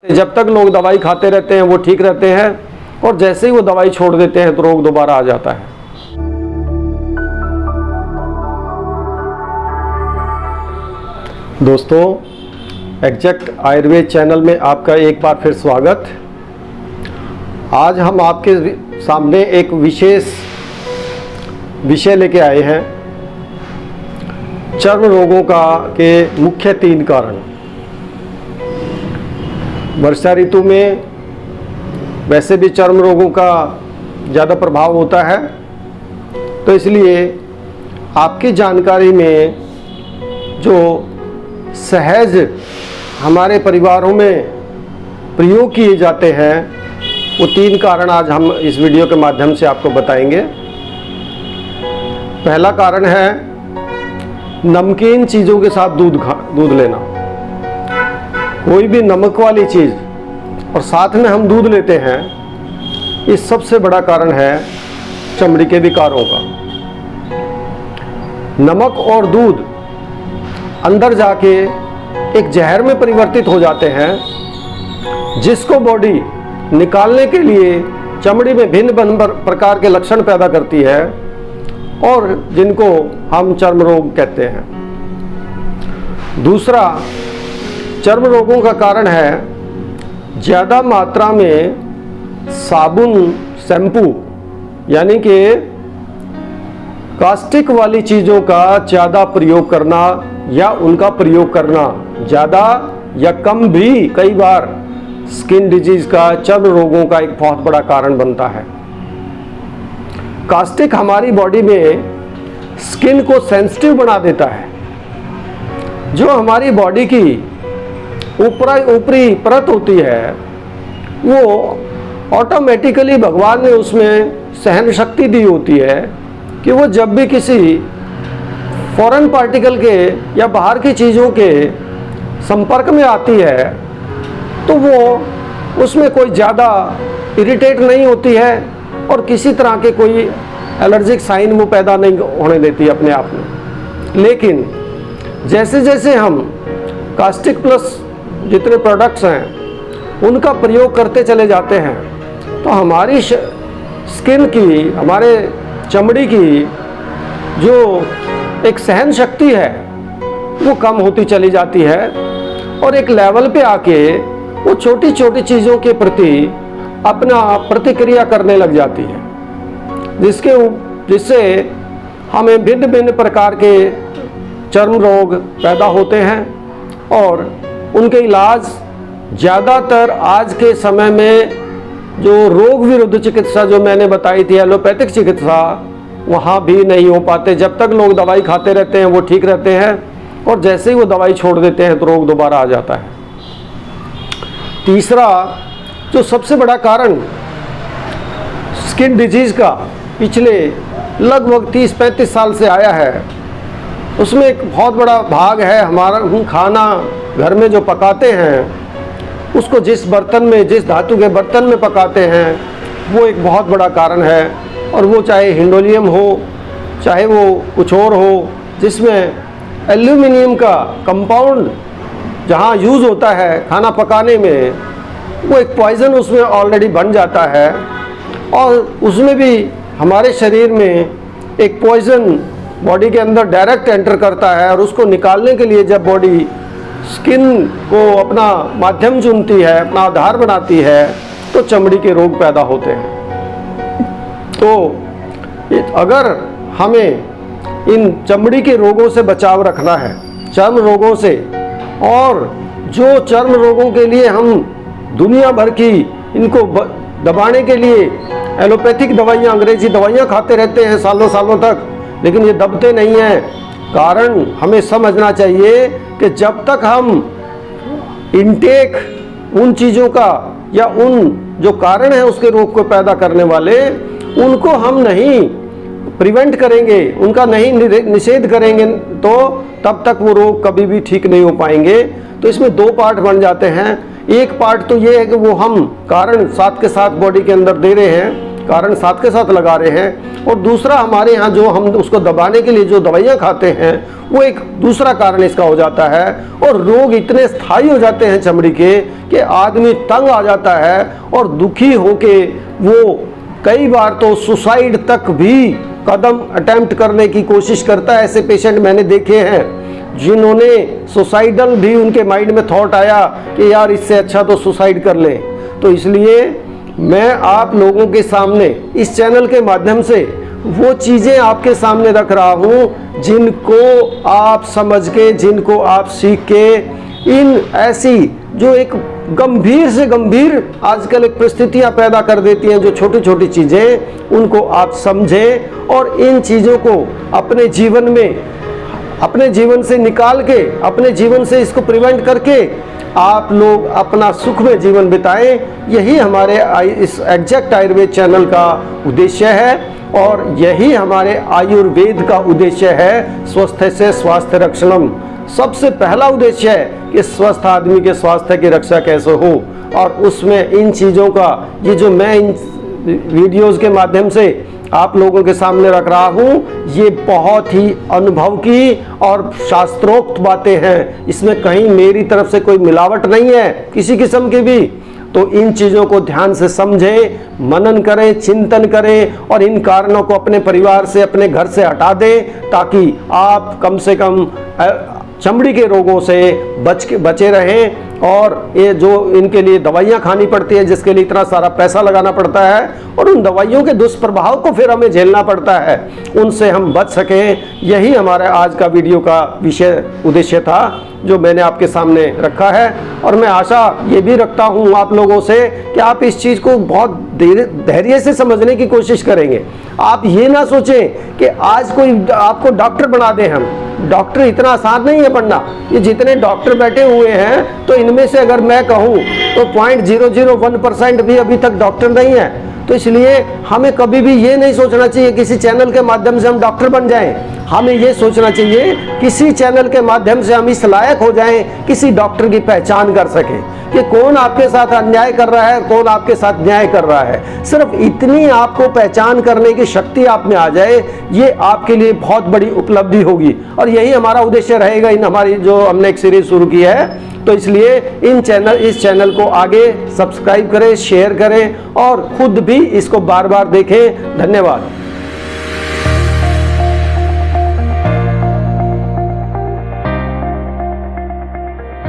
जब तक लोग दवाई खाते रहते हैं वो ठीक रहते हैं, और जैसे ही वो दवाई छोड़ देते हैं तो रोग दोबारा आ जाता है। दोस्तों, एग्जैक्ट आयुर्वेद चैनल में आपका एक बार फिर स्वागत। आज हम आपके सामने एक विशेष विषय लेके आए हैं, चर्म रोगों के मुख्य 3 कारण। वर्षा ऋतु में वैसे भी चर्म रोगों का ज़्यादा प्रभाव होता है, तो इसलिए आपकी जानकारी में जो सहज हमारे परिवारों में प्रयोग किए जाते हैं वो 3 कारण आज हम इस वीडियो के माध्यम से आपको बताएंगे। पहला कारण है नमकीन चीज़ों के साथ दूध लेना। कोई भी नमक वाली चीज़ और साथ में हम दूध लेते हैं, इस सबसे बड़ा कारण है चमड़ी के विकारों का। नमक और दूध अंदर जाके एक जहर में परिवर्तित हो जाते हैं, जिसको बॉडी निकालने के लिए चमड़ी में भिन्न भिन्न प्रकार के लक्षण पैदा करती है और जिनको हम चर्म रोग कहते हैं। दूसरा चर्म रोगों का कारण है ज़्यादा मात्रा में साबुन, शैम्पू यानी कि कास्टिक वाली चीज़ों का ज़्यादा प्रयोग करना या उनका प्रयोग करना ज़्यादा या कम भी कई बार स्किन डिजीज़ का, चर्म रोगों का एक बहुत बड़ा कारण बनता है। कास्टिक हमारी बॉडी में स्किन को सेंसिटिव बना देता है। जो हमारी बॉडी की ऊपरी परत होती है वो ऑटोमेटिकली भगवान ने उसमें सहन शक्ति दी होती है कि वो जब भी किसी फॉरेन पार्टिकल के या बाहर की चीज़ों के संपर्क में आती है तो वो उसमें कोई ज़्यादा इरिटेट नहीं होती है और किसी तरह के कोई एलर्जिक साइन वो पैदा नहीं होने देती अपने आप में। लेकिन जैसे जैसे हम कास्टिक प्लस जितने प्रोडक्ट्स हैं उनका प्रयोग करते चले जाते हैं तो हमारी स्किन की, हमारे चमड़ी की जो एक सहन शक्ति है वो कम होती चली जाती है और एक लेवल पे आके वो छोटी छोटी चीज़ों के प्रति अपना प्रतिक्रिया करने लग जाती है, जिससे हमें भिन्न भिन्न प्रकार के चर्म रोग पैदा होते हैं। और उनके इलाज ज़्यादातर आज के समय में जो रोग विरुद्ध चिकित्सा जो मैंने बताई थी, एलोपैथिक चिकित्सा, वहाँ भी नहीं हो पाते। जब तक लोग दवाई खाते रहते हैं वो ठीक रहते हैं, और जैसे ही वो दवाई छोड़ देते हैं तो रोग दोबारा आ जाता है। तीसरा जो सबसे बड़ा कारण स्किन डिजीज़ का पिछले लगभग 30-35 साल से आया है, उसमें एक बहुत बड़ा भाग है हमारा खाना घर में जो पकाते हैं उसको जिस बर्तन में, जिस धातु के बर्तन में पकाते हैं वो एक बहुत बड़ा कारण है। और वो चाहे हिंडोलियम हो चाहे वो कुछ और हो, जिसमें एल्यूमिनियम का कंपाउंड जहाँ यूज़ होता है खाना पकाने में, वो एक पॉइज़न उसमें ऑलरेडी बन जाता है और उसमें भी हमारे शरीर में एक पॉइज़न बॉडी के अंदर डायरेक्ट एंटर करता है और उसको निकालने के लिए जब बॉडी स्किन को अपना माध्यम चुनती है, अपना आधार बनाती है, तो चमड़ी के रोग पैदा होते हैं। तो अगर हमें इन चमड़ी के रोगों से बचाव रखना है, चर्म रोगों से, और जो चर्म रोगों के लिए हम दुनिया भर की इनको दबाने के लिए एलोपैथिक दवाइयाँ, अंग्रेजी दवाइयाँ खाते रहते हैं सालों सालों तक, लेकिन ये दबते नहीं हैं। कारण हमें समझना चाहिए कि जब तक हम इनटेक उन चीज़ों का या उन जो कारण है उसके रोग को पैदा करने वाले, उनको हम नहीं प्रिवेंट करेंगे, उनका नहीं निषेध करेंगे, तो तब तक वो रोग कभी भी ठीक नहीं हो पाएंगे। तो इसमें 2 पार्ट बन जाते हैं। एक पार्ट तो ये है कि वो हम कारण साथ के साथ बॉडी के अंदर दे रहे हैं, कारण साथ के साथ लगा रहे हैं, और दूसरा हमारे यहाँ जो हम उसको दबाने के लिए जो दवाइयाँ खाते हैं वो एक दूसरा कारण इसका हो जाता है। और रोग इतने स्थायी हो जाते हैं चमड़ी के कि आदमी तंग आ जाता है और दुखी होके वो कई बार तो सुसाइड तक भी कदम अटेम्प्ट करने की कोशिश करता है। ऐसे पेशेंट मैंने देखे हैं जिन्होंने सुसाइडल भी उनके माइंड में थॉट आया कि यार इससे अच्छा तो सुसाइड कर ले। तो इसलिए मैं आप लोगों के सामने इस चैनल के माध्यम से वो चीज़ें आपके सामने रख रहा हूँ जिनको आप समझ के, जिनको आप सीख के, इन ऐसी जो एक गंभीर से गंभीर आजकल एक परिस्थितियाँ पैदा कर देती हैं, जो छोटी छोटी चीज़ें, उनको आप समझें और इन चीज़ों को अपने जीवन में, अपने जीवन से निकाल के, अपने जीवन से इसको प्रिवेंट करके आप लोग अपना सुख में जीवन बिताएं। यही हमारे इस एग्जैक्ट आयुर्वेद चैनल का उद्देश्य है और यही हमारे आयुर्वेद का उद्देश्य है। स्वस्थ से स्वास्थ्य रक्षणम, सबसे पहला उद्देश्य है कि स्वस्थ आदमी के स्वास्थ्य की रक्षा कैसे हो, और उसमें इन चीज़ों का, ये जो मैं इन वीडियोज़ के माध्यम से आप लोगों के सामने रख रहा हूँ, ये बहुत ही अनुभव की और शास्त्रोक्त बातें हैं। इसमें कहीं मेरी तरफ से कोई मिलावट नहीं है किसी किस्म की भी। तो इन चीज़ों को ध्यान से समझें, मनन करें, चिंतन करें और इन कारणों को अपने परिवार से, अपने घर से हटा दें, ताकि आप कम से कम चमड़ी के रोगों से बचे रहें। और ये जो इनके लिए दवाइयाँ खानी पड़ती है, जिसके लिए इतना सारा पैसा लगाना पड़ता है, और उन दवाइयों के दुष्प्रभाव को फिर हमें झेलना पड़ता है, उनसे हम बच सकें। यही हमारा आज का वीडियो का विषय उद्देश्य था जो मैंने आपके सामने रखा है। और मैं आशा ये भी रखता हूँ आप लोगों से कि आप इस चीज़ को बहुत धैर्य से समझने की कोशिश करेंगे। आप ये ना सोचें कि आज कोई आपको डॉक्टर बना दे। हम डॉक्टर इतना आसान नहीं है बनना। ये जितने डॉक्टर बैठे हुए हैं, तो इनमें से अगर मैं कहूँ तो 0.001% भी अभी तक डॉक्टर नहीं है। तो इसलिए हमें कभी भी ये नहीं सोचना चाहिए किसी चैनल के माध्यम से हम डॉक्टर बन जाएं। हमें ये सोचना चाहिए किसी चैनल के माध्यम से हम इस लायक हो जाएं, किसी डॉक्टर की पहचान कर सकें कि कौन आपके साथ अन्याय कर रहा है, कौन आपके साथ न्याय कर रहा है। सिर्फ इतनी आपको पहचान करने की शक्ति आप में आ जाए, ये आपके लिए बहुत बड़ी उपलब्धि होगी। और यही हमारा उद्देश्य रहेगा इन हमारी जो हमने एक सीरीज शुरू की है। तो इसलिए इस चैनल को आगे सब्सक्राइब करें, शेयर करें और खुद भी इसको बार बार देखें। धन्यवाद।